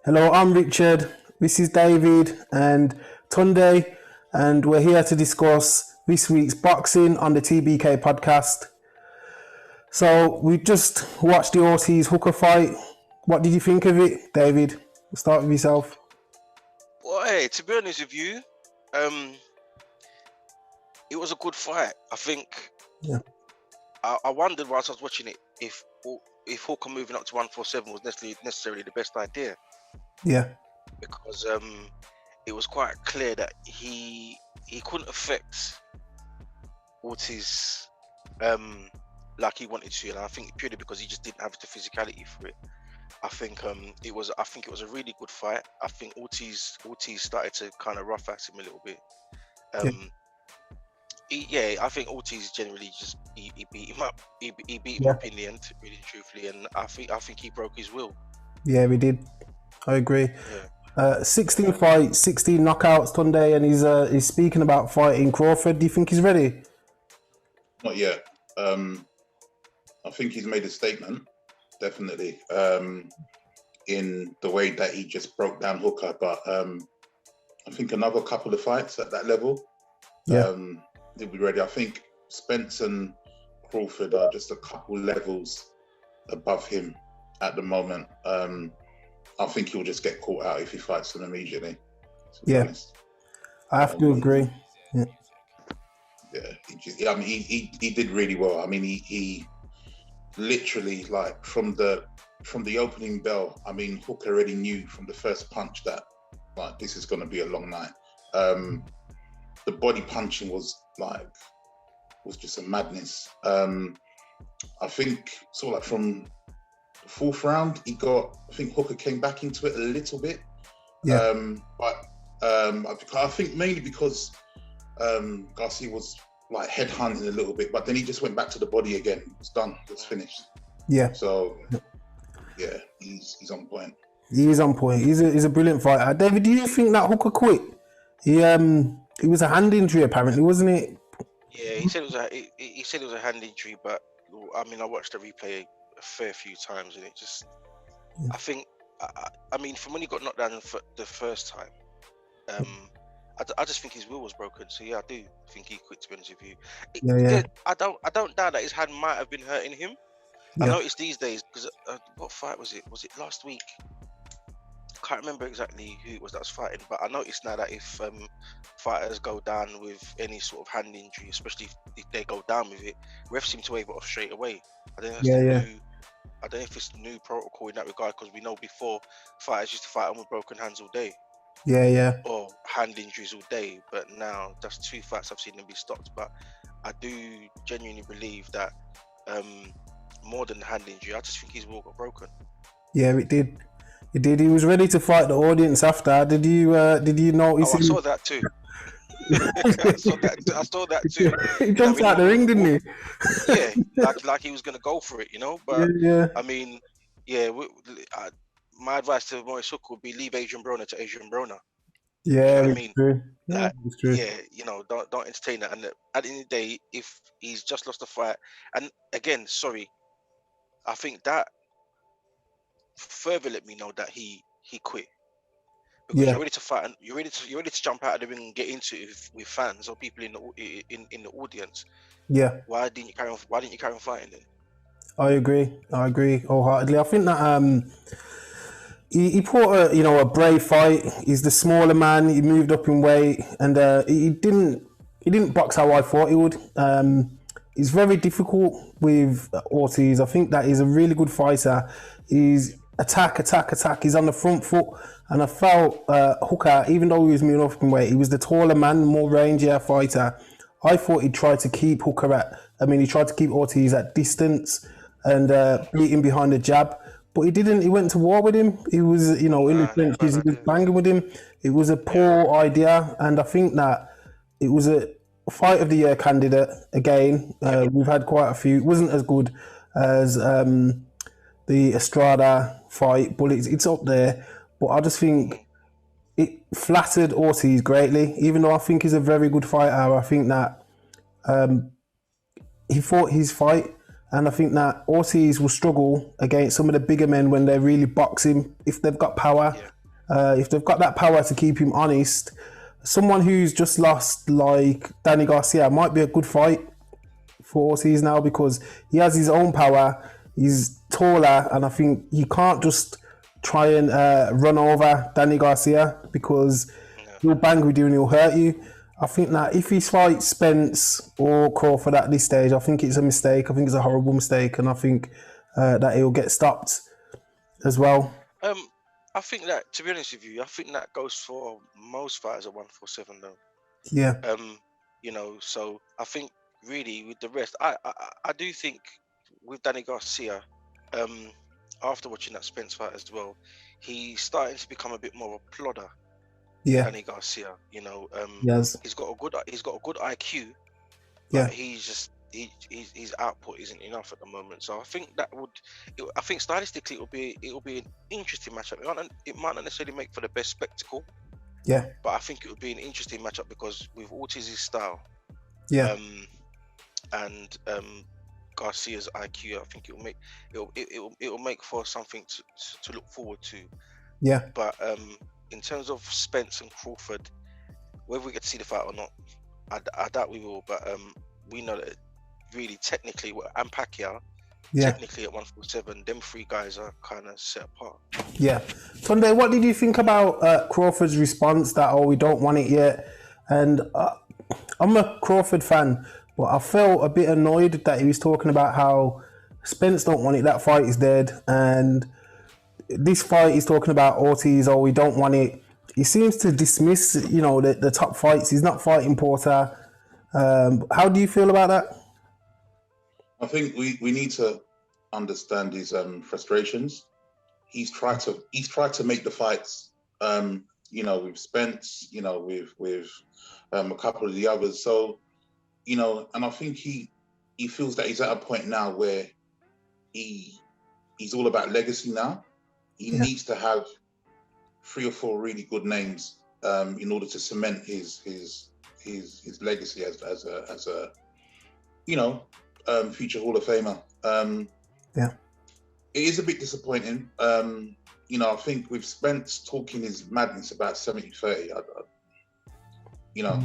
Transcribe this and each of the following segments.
Hello, I'm Richard. This is David and Tunde, and we're here to discuss this week's boxing on the TBK podcast. So we just watched the Ortiz Hooker fight. What did you think of it, David? We'll start with yourself. Well, hey, to be honest with you, it was a good fight. I think. Yeah. I wondered whilst I was watching it if Hooker moving up to 147 was necessarily the best idea. Yeah. Because it was quite clear that he couldn't affect Ortiz like he wanted to, and I think purely because he just didn't have the physicality for it. I think it was a really good fight. I think Ortiz started to kind of rough at him a little bit. I think Ortiz generally just he beat him up. He beat him up in the end, really truthfully, and I think he broke his will. Yeah, we did. I agree. Yeah. 16 fights, 16 knockouts, Tunde, and he's speaking about fighting Crawford. Do you think he's ready? Not yet. I think he's made a statement, definitely, in the way that he just broke down Hooker. But I think another couple of fights at that level, he'll be ready. I think Spence and Crawford are just a couple levels above him at the moment. I think he'll just get caught out if he fights them immediately. Yeah, I have to agree. Yeah, he did really well. I mean, he literally, like, from the opening bell, I mean, Hooker already knew from the first punch that, like, this is going to be a long night. The body punching was just a madness. I think sort of like from the fourth round, I think Hooker came back into it a little bit. Yeah. But I think mainly because Garcia was like headhunting a little bit, but then he just went back to the body again. It's done. It's finished. Yeah. So yeah, he's on point. He is on point. He's a brilliant fighter. David, do you think that Hooker quit? It was a hand injury apparently, wasn't it? Yeah, he said it was a hand injury, but I mean, I watched the replay a fair few times, and it just, I think, I mean, from when he got knocked down the first time, I just think his will was broken. So yeah, I do think he quit, to be honest with you. I don't doubt that his hand might have been hurting him. I noticed these days, because what fight was it? Was it last week? I can't remember exactly who it was that was fighting, but I noticed now that if fighters go down with any sort of hand injury, especially if they go down with it, refs seem to wave it off straight away. I don't know if it's new protocol in that regard, because we know before fighters used to fight on with broken hands all day. Or hand injuries all day, but now that's two fights I've seen them be stopped. But I do genuinely believe that more than the hand injury, I just think his will got broken. Yeah, it did. He did. He was ready to fight the audience after. Did you notice? I saw that too. I saw that too. He jumped out the ring, didn't he? Yeah, like he was gonna go for it, you know. But I mean, my advice to Maurice Hooker would be leave Adrian Broner to Adrian Broner. Yeah, you know I mean, true. Yeah, it's true. Yeah, you know, don't entertain that. And at the end of the day, if he's just lost a fight, and again, sorry, I think that further let me know that he quit, because you're ready to fight and you're ready to jump out of the ring and get into it with fans or people in the audience. Yeah. Why didn't you carry on fighting then? I agree wholeheartedly. I think that he put a brave fight. He's the smaller man. He moved up in weight, and he didn't box how I thought he would. It's very difficult with Ortiz. I think that he's a really good fighter. He's attack. He's on the front foot, and I felt Hooker, even though he was moving up in weight, he was the taller man, more rangier fighter. I thought he tried to keep he tried to keep Ortiz at distance and beat him behind the jab, but he didn't. He went to war with him. He was, in the trenches, he was banging with him. It was a poor idea, and I think that it was a fight of the year candidate again. We've had quite a few. It wasn't as good as the Estrada fight, but it's up there. But I just think it flattered Ortiz greatly, even though I think he's a very good fighter. I think that he fought his fight, and I think that Ortiz will struggle against some of the bigger men when they really box him. If they've got power, if they've got that power to keep him honest, someone who's just lost like Danny Garcia might be a good fight for Ortiz now, because he has his own power. He's taller, and I think he can't just try and run over Danny Garcia, because he'll bang with you and he'll hurt you. I think that if he fights Spence or Crawford at this stage, I think it's a mistake. I think it's a horrible mistake, and I think that he'll get stopped as well. I think that, to be honest with you, I think that goes for most fighters at 147 though. Yeah. You know, so I think really with the rest, I do think with Danny Garcia, after watching that Spence fight as well, he's starting to become a bit more of a plodder. Yeah. Danny Garcia, you know, Yes. he's got a good IQ, but Yeah. he's just his output isn't enough at the moment. So I think I think stylistically it will be an interesting matchup. It might not necessarily make for the best spectacle. Yeah. But I think it would be an interesting matchup because with Ortiz's style, Yeah. And Garcia's IQ, I think it will make for something to look forward to. Yeah. But in terms of Spence and Crawford, whether we get to see the fight or not, I doubt we will. But we know that really technically, and Pacquiao, technically at 147, them three guys are kind of set apart. Yeah. Sunday, what did you think about Crawford's response that, oh, we don't want it yet? And I'm a Crawford fan, but I felt a bit annoyed that he was talking about how Spence don't want it, that fight is dead. And this fight he's talking about Ortiz, oh, we don't want it. He seems to dismiss, you know, the top fights. He's not fighting Porter. How do you feel about that? I think we need to understand his frustrations. He's tried to make the fights, you know, with Spence, you know, with a couple of the others. So, you know, and I think he feels that he's at a point now where he's all about legacy now. He needs to have 3 or 4 really good names in order to cement his legacy as a you know, future Hall of Famer. It is a bit disappointing. You know, I think with Spence talking his madness about 70-30, you know,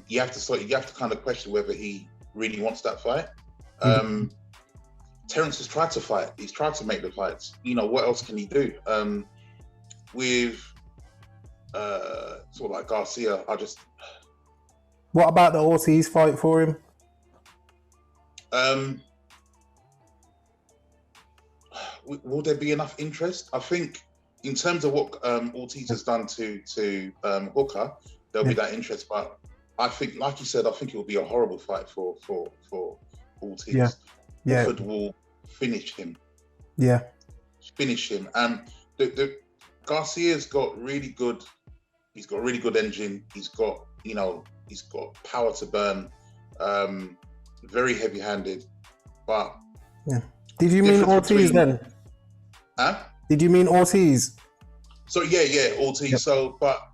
you have to kind of question whether he really wants that fight. Terence has tried to fight. He's tried to make the fights. You know, what else can he do? With sort of like Garcia, What about the Ortiz fight for him? Will there be enough interest? I think in terms of what Ortiz has done to Hooker, there'll be that interest. But I think, like you said, I think it will be a horrible fight for Ortiz. Yeah. Crawford will finish him. Yeah. Finish him. The Garcia's got really good. He's got a really good engine. He's got, you know, he's got power to burn. Very heavy-handed, but Did you mean Ortiz then? Huh? Did you mean Ortiz? So yeah, Ortiz. Yep. So, but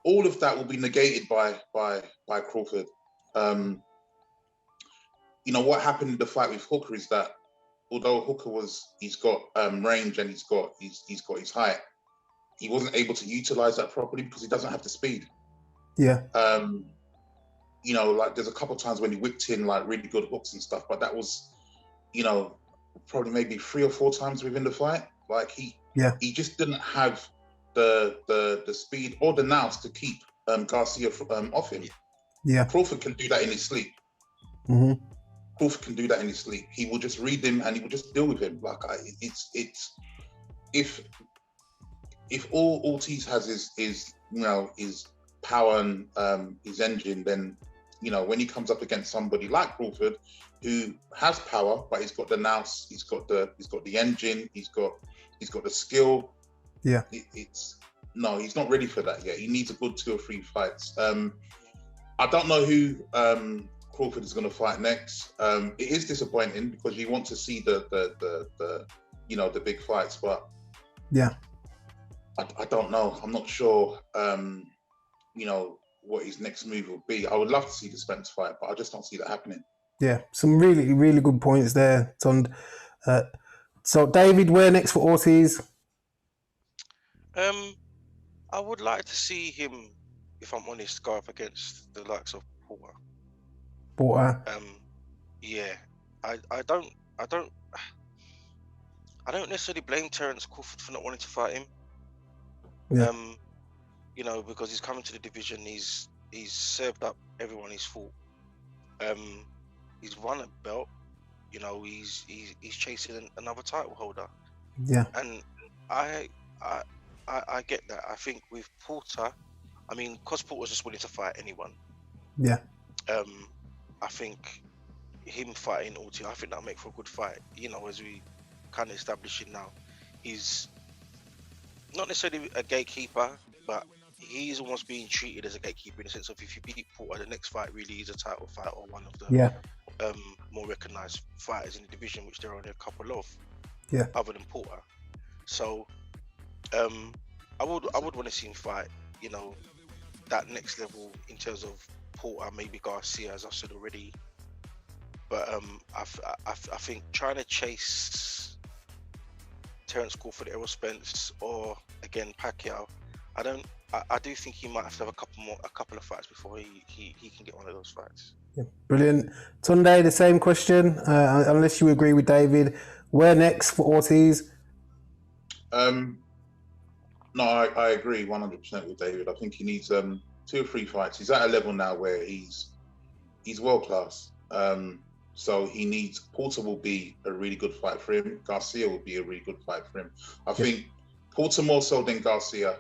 all of that will be negated by Crawford. You know what happened in the fight with Hooker is that although Hooker he's got range and he's got his height, he wasn't able to utilize that properly because he doesn't have the speed. Yeah. You know, like there's a couple of times when he whipped in like really good hooks and stuff, but that was, you know, probably maybe 3 or 4 times within the fight. Like he just didn't have the speed or the nous to keep Garcia off him. Yeah. Crawford can do that in his sleep. Mm-hmm. Crawford can do that in his sleep. He will just read him and he will just deal with him. Like if all Ortiz has is you know, is power and his engine, then, you know, when he comes up against somebody like Crawford, who has power, but he's got the nous, he's got the engine, he's got the skill. Yeah. He's not ready for that yet. He needs a good 2 or 3 fights. I don't know who Crawford is going to fight next. It is disappointing because you want to see the you know, the big fights, but I don't know. I'm not sure. You know, what his next move will be. I would love to see the Spence fight, but I just don't see that happening. Yeah, some really, really good points there, Tond. So, David, where next for Ortiz? I would like to see him, if I'm honest, go up against the likes of Porter. Porter. Yeah, I don't necessarily blame Terence Crawford for not wanting to fight him. Yeah. You know, because he's coming to the division, he's served up everyone he's fought. He's won a belt. You know, he's chasing another title holder. Yeah. And I get that. I think with Porter, I mean, because Porter's just willing to fight anyone. Yeah. I think him fighting Ortiz, I think that'll make for a good fight. You know, as we kind of establish it now, he's not necessarily a gatekeeper, but he's almost being treated as a gatekeeper in the sense of if you beat Porter, the next fight really is a title fight or one of the more recognized fighters in the division, which there are only a couple of, other than Porter. So I would want to see him fight, you know, that next level in terms of Porter, maybe Garcia, as I said already. But I think trying to chase Terence Crawford, Errol Spence, or again Pacquiao, I do think he might have to have a couple of fights before he can get one of those fights. Yeah, brilliant. Tunde, the same question. Unless you agree with David, where next for Ortiz? No, I agree 100% with David. I think he needs 2 or 3 fights. He's at a level now where he's world class. So he needs, Porter will be a really good fight for him. Garcia will be a really good fight for him. I think Porter more so than Garcia.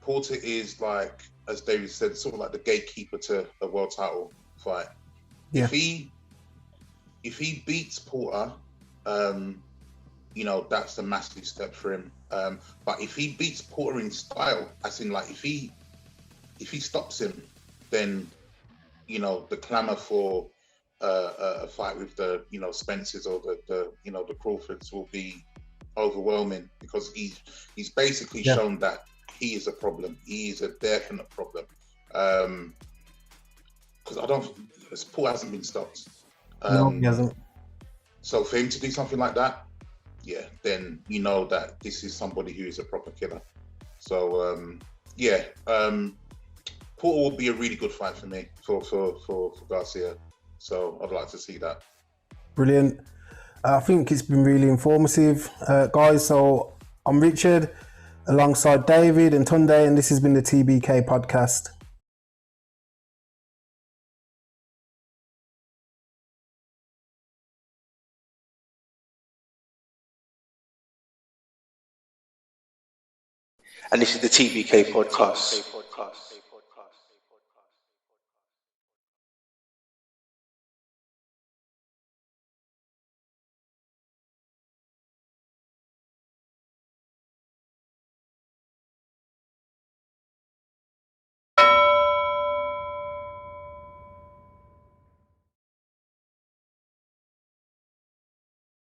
Porter is like, as David said, sort of like the gatekeeper to a world title fight. Yeah. If he beats Porter, you know, that's a massive step for him. But if he beats Porter in style, as in like if he stops him, then, you know, the clamour for a fight with the, you know, Spences or the you know, the Crawfords will be overwhelming, because he's basically shown that he is a problem. He is a definite problem. Because Paul hasn't been stopped. No, he hasn't. So for him to do something like that, yeah, then you know that this is somebody who is a proper killer. So Porter will be a really good fight for me for Garcia. So I'd like to see that. Brilliant. I think it's been really informative, guys. So I'm Richard, alongside David and Tunde, and this has been the TBK podcast. And this is the TBK podcast.